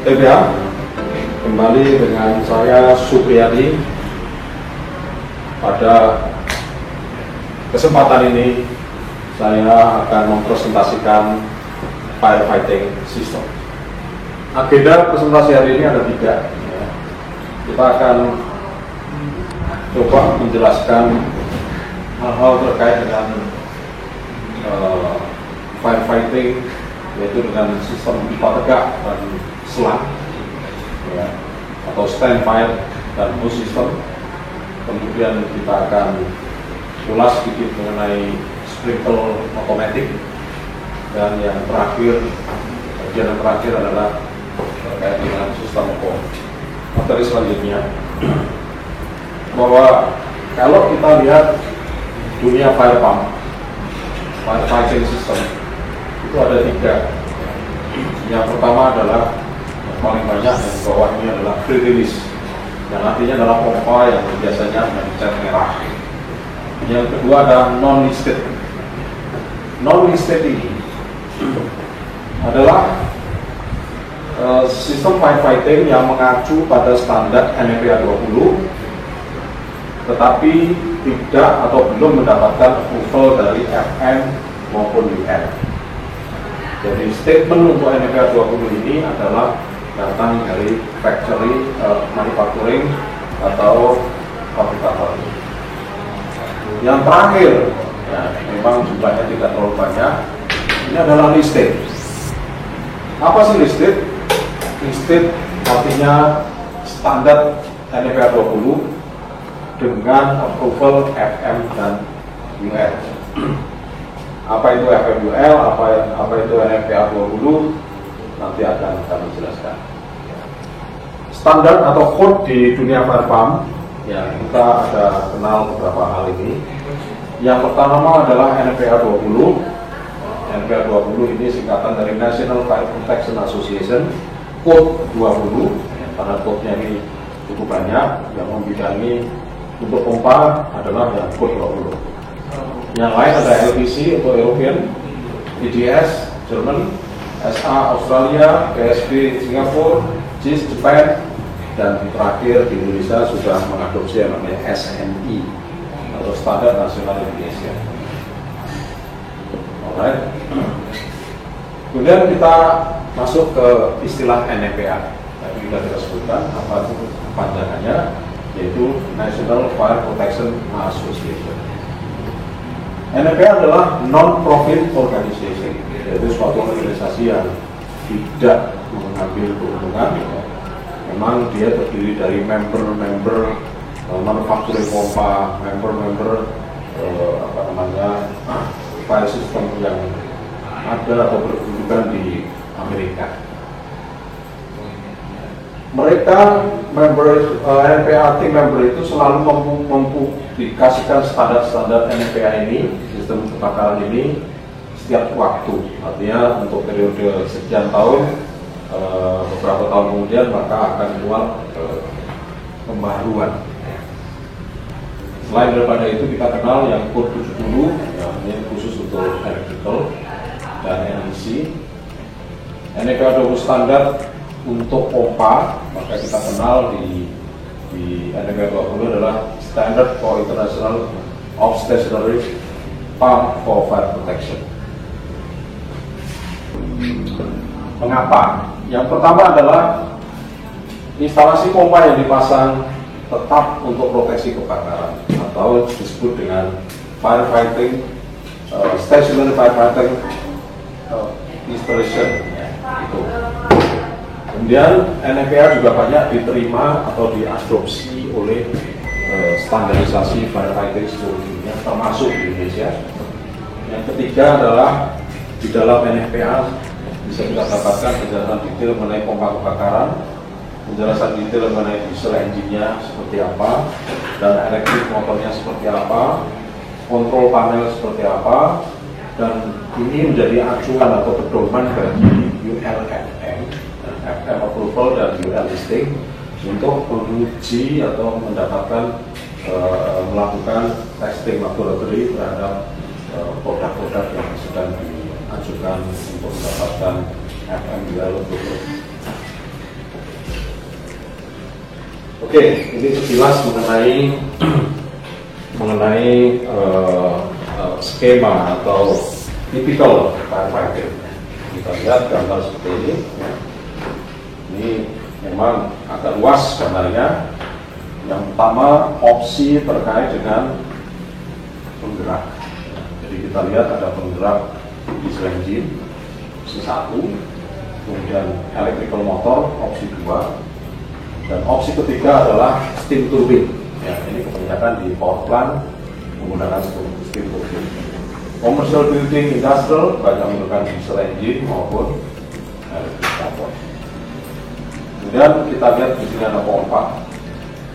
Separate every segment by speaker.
Speaker 1: TPA, kembali dengan saya Supriyadi. Pada kesempatan ini saya akan mempresentasikan firefighting system. Agenda presentasi hari ini ada 3. Kita akan coba menjelaskan hal-hal terkait dengan firefighting, yaitu dengan sistem pipa tegak dan selang, atau standfire dan hose system. Kemudian kita akan ulas sedikit mengenai sprinkler otomatis, dan yang terakhir, bagian yang terakhir adalah terkait dengan sistem pump. Materi selanjutnya, bahwa kalau kita lihat dunia fire pump, firefighting system, itu ada 3. Yang pertama adalah yang paling banyak, yang di bawah ini adalah free release, yang artinya adalah pompa yang biasanya dengan cat merah. Yang kedua ada non-listed. Non-listed ini adalah sistem firefighting yang mengacu pada standar NFPA 20, tetapi tidak atau belum mendapatkan approval dari FM maupun UL. Jadi statement untuk NFPA 20 ini adalah datang dari factory manufacturing atau fabrikator. Yang terakhir, memang jumlahnya tidak terlalu banyak, ini adalah listed. Apa sih listed? Listed artinya standar NFPA 20 dengan approval FM dan UL. Apa itu FM UL, apa itu NFPA 20, nanti akan kami jelaskan. Standar atau code di dunia fire pump, ya kita ada kenal beberapa hal ini. Yang pertama adalah NFPA 20. NFPA 20 ini singkatan dari National Fire Protection Association Code 20, karena code-nya ini cukup banyak. Yang membidangi untuk pompa adalah yang Code 20. Yang lain ada LPC untuk European, EDS Jerman, SA Australia, PSB Singapura, JIS Jepang, dan terakhir di Indonesia sudah mengadopsi yang namanya SNI atau Standar Nasional Indonesia. Alright. Kemudian kita masuk ke istilah NFPA. Tadi kita sebutkan apa itu panjangannya, yaitu National Fire Protection Association. NFPA adalah non-profit organization, yaitu suatu organisasi yang tidak mengambil keuntungan. Memang dia terdiri dari member-member manufacturing pompa, member-member fire system yang ada atau berkedudukan di Amerika. Mereka member NFPA team member itu selalu mempublikasikan standar-standar NFPA ini, sistem kebakaran ini, setiap waktu. Artinya untuk periode sekian tahun, beberapa tahun kemudian maka akan keluar pembaruan. Selain daripada itu, kita kenal yang Code 70, yang khusus untuk electrical dan NEC. NFPA 20 standar untuk pompa, maka kita kenal di NFPA 20 adalah Standard for International of Stationary Pump for Fire Protection. Mengapa? Yang pertama adalah instalasi pompa yang dipasang tetap untuk proteksi kebakaran, atau disebut dengan firefighting stationary firefighting installation. Itu. Kemudian NFPA juga banyak diterima atau diadopsi oleh standarisasi firefighting seluruh dunia, termasuk di Indonesia. Yang ketiga adalah di dalam NFPA bisa kita dapatkan penjelasan detail mengenai pompa kebakaran, penjelasan detail mengenai diesel engine-nya seperti apa, dan elektrik motornya seperti apa, kontrol panel seperti apa, dan ini menjadi acuan atau pedoman bagi ULFM, FM approval dan UL listing untuk menguji atau mendapatkan melakukan testing laboratory terhadap produk-produk yang sedang diajukan untuk mendapatkan FM UL approval. Oke, ini sekilas mengenai skema atau tipikal firefighting. Kita lihat gambar seperti ini. Ini memang agak luas gambarnya. Yang pertama, opsi terkait dengan penggerak. Jadi kita lihat ada penggerak diesel engine, opsi 1, kemudian electrical motor, opsi 2, dan opsi ketiga adalah steam turbine. Ya, ini kebanyakan di power plant menggunakan steam turbine. Commercial building, industrial banyak menggunakan diesel engine maupun electric motor. Kemudian kita lihat di sini ada pompa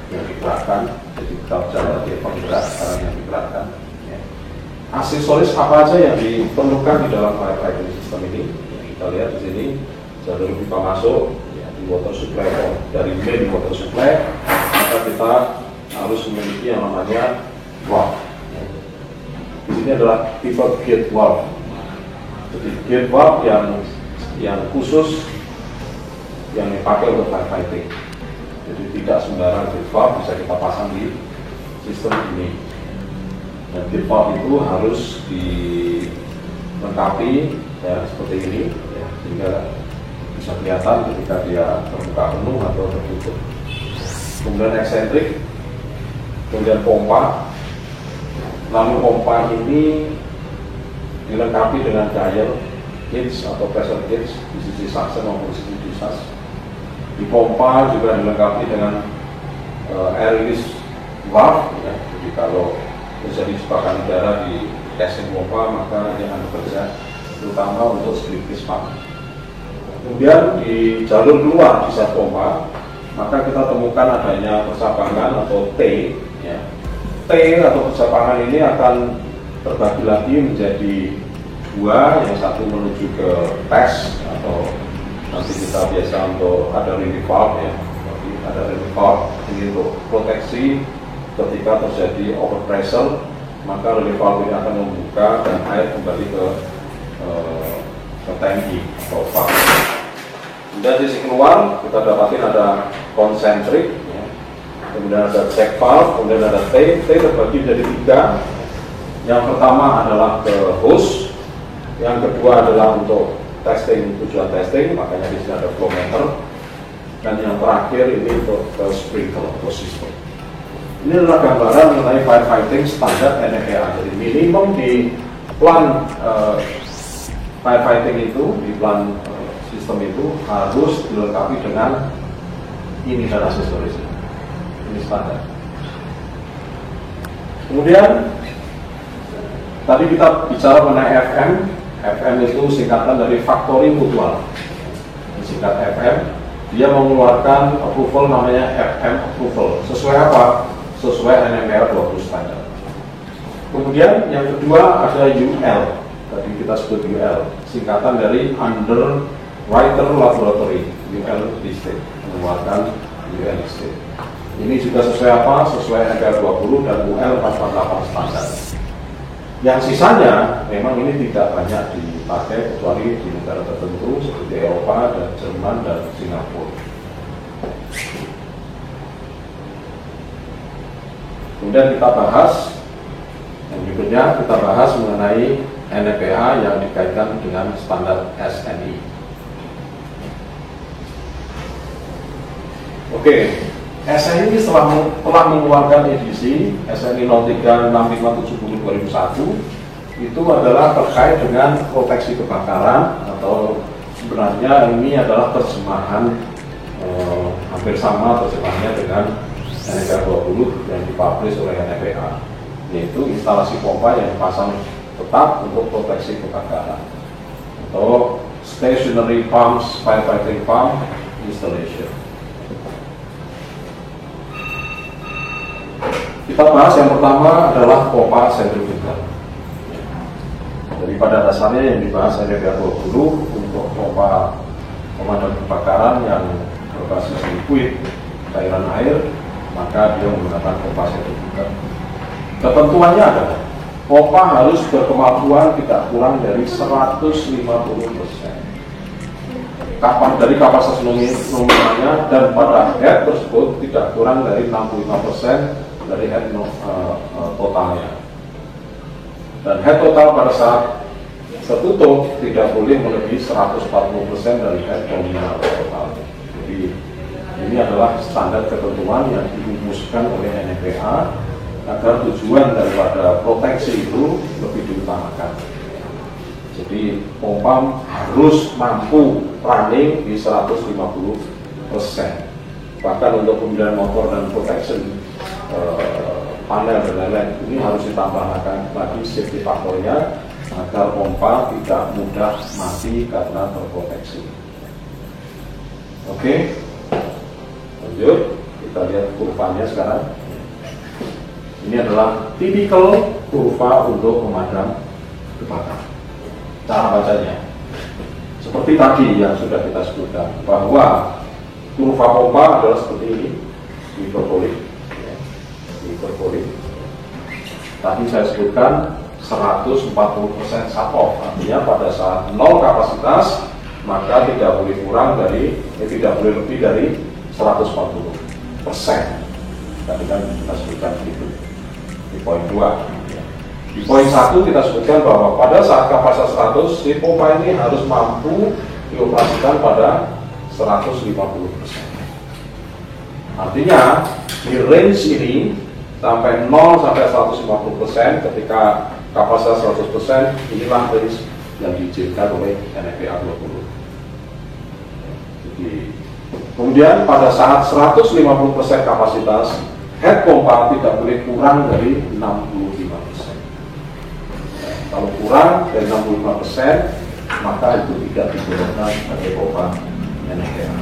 Speaker 1: yang digerakkan. Jadi kita bicara di penggerak sekarang yang digerakkan. Ya. Aksesoris apa aja yang diperlukan di dalam firefighting system ini? Ya, kita lihat di sini jalur pipa masuk. Water supply dari main water supply, maka kita harus memiliki yang namanya valve. Di sini adalah tipe gate valve. Jadi gate valve yang khusus yang dipakai untuk firefighting. Jadi tidak sembarang gate valve bisa kita pasang di sistem ini. Dan gate valve itu harus dilengkapi ya, seperti ini, ya, sehingga bisa kelihatan ketika dia terbuka penuh atau tertutup. Kemudian eksentrik, kemudian pompa. Lalu pompa ini dilengkapi dengan dial gauge atau pressure gauge di sisi suction maupun di sisi discharge. Di pompa juga dilengkapi dengan air release valve. Ya. Jadi kalau terjadi jebakan udara di casing pompa, maka dia akan bekerja terutama untuk split case pump. Kemudian di jalur keluar di saat pompa, maka kita temukan adanya percabangan atau T. Ya. T atau percabangan ini akan terbagi lagi menjadi dua, yang satu menuju ke test atau nanti kita biasa untuk ada relief valve, ya. Jadi ada relief valve ini untuk proteksi ketika terjadi overpressure, maka relief valve ini akan membuka dan air kembali ke tangki atau valve. Kemudian di sisi keluar kita dapatin ada konsentrik, ya. Kemudian ada check valve, kemudian ada T. T terbagi jadi 3. Yang pertama adalah ke hose, yang kedua adalah untuk testing, tujuan testing, makanya di sini ada flow meter, dan yang terakhir ini untuk ke sprinkler atau sistem. Ini adalah gambaran mengenai firefighting standar NFPA. Jadi minimum di plan firefighting itu, di plan sistem itu harus dilengkapi dengan ini dan aksesoris. Ini standar. Kemudian tadi kita bicara mengenai FM. FM itu singkatan dari Factory Mutual. Singkat FM, dia mengeluarkan approval namanya FM approval. Sesuai apa? Sesuai NFPA 20 standar. Kemudian yang kedua ada UL. Tadi kita sebut UL, singkatan dari Underwriter Laboratory, UL listed, mengeluarkan UL listed. Ini juga sesuai apa? Sesuai NFPA 20 dan UL 448 standar. Yang sisanya memang ini tidak banyak dipakai kecuali di negara tertentu seperti Eropa dan Jerman dan Singapura. Kemudian kita bahas yang berikutnya, kita bahas mengenai NFPA yang dikaitkan dengan standar SNI. Oke, SNI telah mengeluarkan edisi SNI 036570/2001. Itu adalah terkait dengan proteksi kebakaran, atau sebenarnya ini adalah terjemahan hampir sama terjemahannya dengan NFPA 20 yang dipublish oleh NFPA, yaitu instalasi pompa yang dipasang tetap untuk proteksi kebakaran atau stationary pumps firefighting pump installation. Kita bahas yang pertama adalah pompa sentrifugal. Jadi pada dasarnya yang dibahas NFPA 20 untuk pompa pemadam kebakaran yang berbasis liquid cairan air, maka dia menggunakan pompa sentrifugal. Ketentuannya adalah pompa harus berkemampuan tidak kurang dari 150%. dari kapasitas nominalnya, dan pada head tersebut tidak kurang dari 65% dari head totalnya. Dan head total pada saat tertutup tidak boleh melebihi 140% dari head nominal total. Jadi ini adalah standar ketentuan yang dirumuskan oleh NFPA agar tujuan daripada proteksi itu lebih diutamakan. Jadi pompa harus mampu running di 150%. Bahkan untuk pembelian motor dan protection panel dan lain-lain ini harus ditambahkan lagi safety faktornya agar pompa tidak mudah mati karena terproteksi. Oke, lanjut kita lihat kurvanya sekarang. Ini adalah tipikal kurva untuk pemadam kebakaran. Cara bacanya seperti tadi yang sudah kita sebutkan, bahwa kurva pompa adalah seperti ini, hiperbolik. Tadi saya sebutkan 140% shut off, artinya pada saat 0 kapasitas maka tidak boleh kurang dari tidak boleh lebih dari 140%. Tadi kan kita sebutkan itu di poin 2. Di poin 1 kita sebutkan bahwa pada saat kapasitas 100, si pompa ini harus mampu dioperasikan pada 150%. Artinya di range ini sampai 0 sampai 150%, ketika kapasitas 100%, inilah range yang diizinkan oleh NFPA 20. Jadi, kemudian pada saat 150% kapasitas, head pompa tidak boleh kurang dari 65%. Kalau kurang dari 65%, maka itu tidak dibolehkan sebagai pompa NFPA.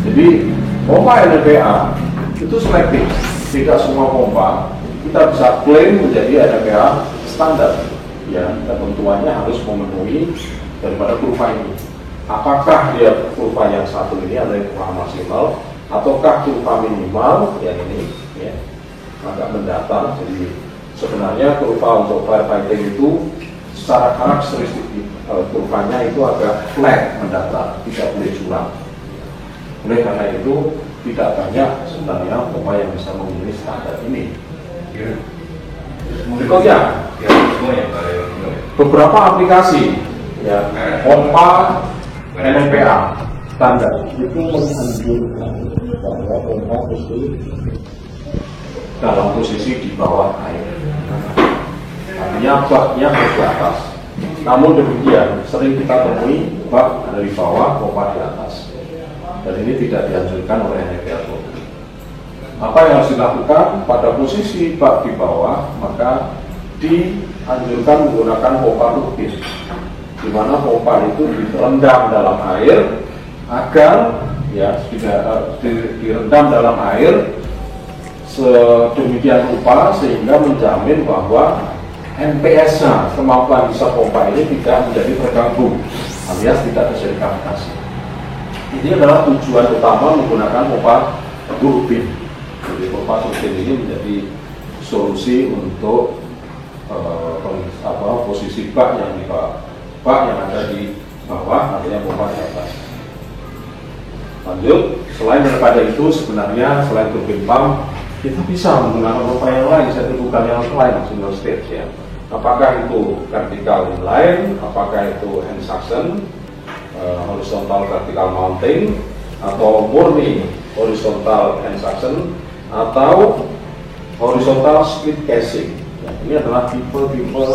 Speaker 1: Jadi pompa NFPA itu selektif, tidak semua pompa kita bisa klaim menjadi NFPA standar. Ya, ketentuannya harus memenuhi daripada kurva ini. Apakah dia kurva yang satu ini adalah kurva maksimal, ataukah kurva minimal yang ini, ya, agak mendatar. Jadi sebenarnya kurva untuk firefighting itu secara karakteristik kurvanya itu agak flat, mendatar, tidak boleh curam. Oleh karena itu tidak banyak sebenarnya pompa yang bisa memenuhi standar ini. Berikutnya, beberapa aplikasi ya pompa NFPA standar itu menganjurkan bahwa pompa itu dalam posisi di bawah air. Artinya baknya harus di atas. Namun demikian sering kita temui bak ada di bawah, pompa di atas. Dan ini tidak dianjurkan oleh NFPA. Apa yang harus dilakukan pada posisi bak di bawah, maka dianjurkan menggunakan pompa turbin, di mana pompa itu direndam dalam air agar ya direndam dalam air sedemikian rupa sehingga menjamin bahwa NPS-nya, kemampuan bisa pompa ini tidak menjadi terganggu alias tidak terjadi gravitasi. Ini adalah tujuan utama menggunakan pompa turbin. Jadi pompa turbin ini menjadi solusi untuk posisi bak yang di bawah, bak yang ada di bawah, artinya pompa di atas. Lanjut, selain daripada itu sebenarnya selain turbin pump kita bisa menggunakan pompa yang lain, saya tunjukkan yang lain single stage ya. Apakah itu vertical inline, apakah itu hand suction, horizontal vertical mounting, atau murni horizontal hand suction, atau horizontal split casing. Ya, ini adalah tipe-tipe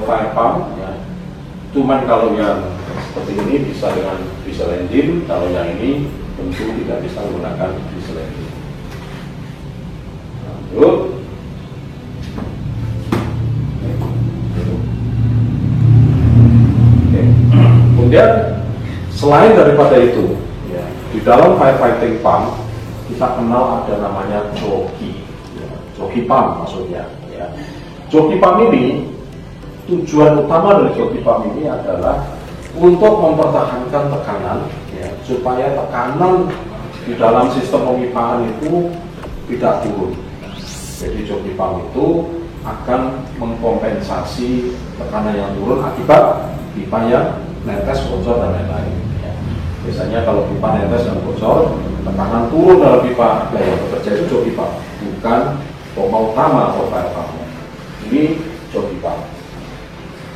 Speaker 1: fire pump. Ya. Cuman kalau yang seperti ini bisa dengan diesel engine, kalau yang ini tentu tidak bisa menggunakan diesel engine. Lanjut. Kemudian selain daripada itu, ya, di dalam firefighting pump kita kenal ada namanya joki, ya, joki pump maksudnya. Ya. Joki pump ini tujuan utama dari joki pump ini adalah untuk mempertahankan tekanan, ya, supaya tekanan di dalam sistem pemipaan itu tidak turun. Jadi joki pump itu akan mengkompensasi tekanan yang turun akibat pipa yang netes, bocor dan lain-lain. Biasanya kalau pipa netes dan bocor, tekanan turun dalam pipa. Nah, yang bekerja itu jok pipa, bukan pompa utama atau fire pump. Ini jok pipa.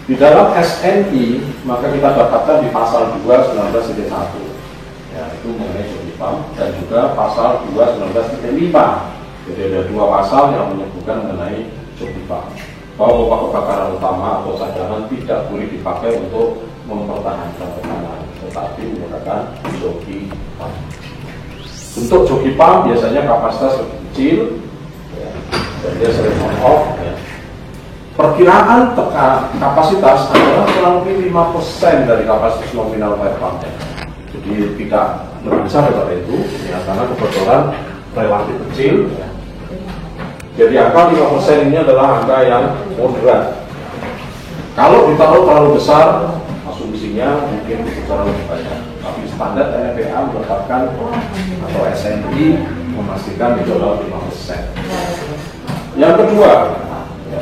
Speaker 1: Di dalam SNI maka kita dapatkan di pasal 2 19.1, ya, itu mengenai jok pipa, dan juga pasal 2 19.5. Jadi ada dua pasal yang menyebutkan mengenai jok pipa, bahwa pompa kebakaran utama atau cadangan tidak boleh dipakai untuk mempertahankan tekanan, tetapi menggunakan joki pump. Untuk joki pump biasanya kapasitas lebih kecil, ya, dan dia sering on off. Ya. Perkiraan kapasitas adalah kurang lebih 5% dari kapasitas nominal fire pump. Ya. Jadi tidak lebih besar daripada itu, ya, karena kebocoran relatif kecil. Ya. Jadi angka 5% ini adalah angka yang moderat. Kalau ditaruh terlalu besar, asumsinya mungkin kebocoran lebih banyak. Tapi standar NFPA menetapkan atau SNI memastikan itu adalah 5%. Yang kedua, ya,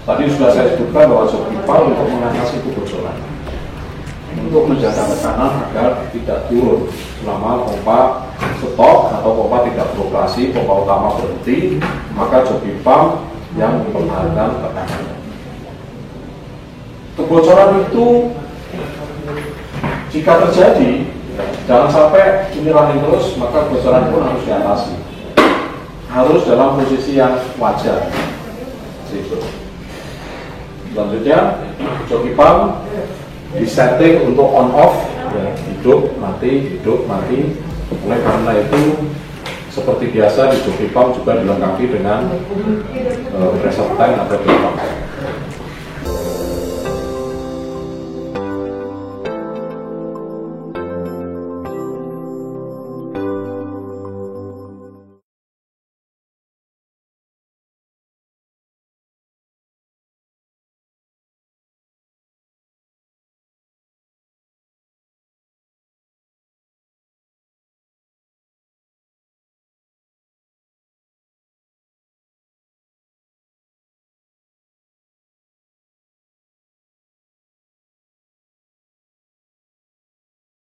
Speaker 1: tadi sudah saya sebutkan bahwa jok pipa untuk mengatasi kebocoran, untuk menjaga tekanan agar tidak turun selama pompa stop atau pompa tidak beroperasi, pompa utama berhenti, maka jok pipa yang mempertahankan tekanan. Kebocoran itu jika terjadi, jangan sampai ini running terus, maka kebocoran pun harus diatasi. Harus dalam posisi yang wajar. Selanjutnya, joki pump disetting untuk on off, ya, hidup mati. Oleh karena itu, seperti biasa di joki pump juga dilengkapi dengan pressure tank atau pump.